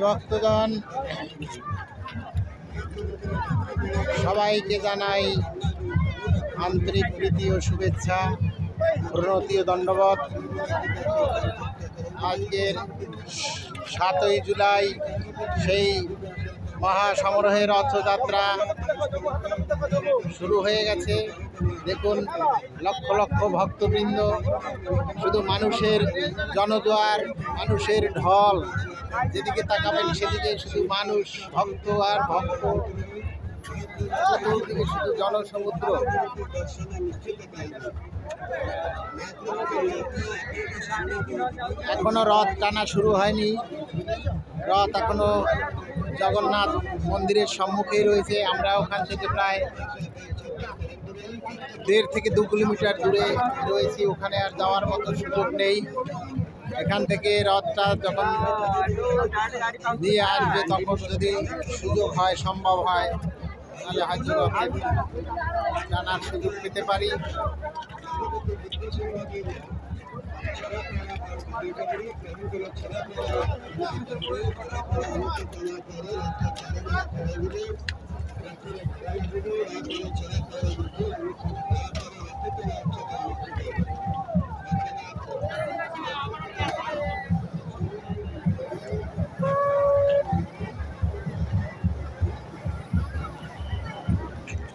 ভক্তগণ সবাইকে জানাই আন্তরিক প্রীতি ও শুভেচ্ছা, প্রণতি ও দণ্ডবত। আজকের 7ই জুলাই সেই মহাসমারোহের রথযাত্রা শুরু হয়ে গেছে। দেখুন লক্ষ লক্ষ ভক্তবৃন্দ, শুধু মানুষের জনজোয়ার, মানুষের ঢল, যেদিকে তাকাবেন সেদিকে শুধু মানুষ, ভক্ত আর ভক্ত, চতুর্দিকে শুধু জনসমুদ্র। এখনো রথ টানা শুরু হয়নি, রথ এখনো জগন্নাথ মন্দিরের সম্মুখেই রয়েছে। আমরা ওখান থেকে প্রায় 1.5 থেকে 2 কিলোমিটার দূরে রয়েছি, ওখানে আর যাওয়ার মতো সুযোগ নেই। এখান থেকে রথটা যখন দিয়ে আসবে তখন যদি সুযোগ হয়, সম্ভব হয়, তাহলে হয়তো রথে জানার সুযোগ পেতে পারি।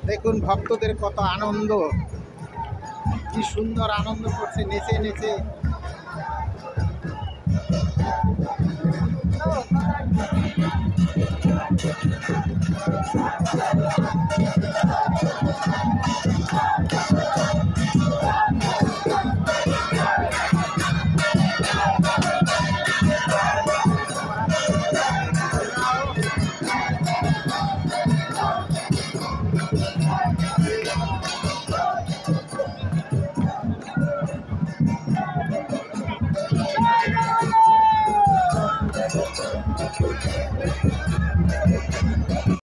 দেখুন ভক্তদের কত আনন্দ, কি সুন্দর আনন্দ করছে, নেচে নেচে।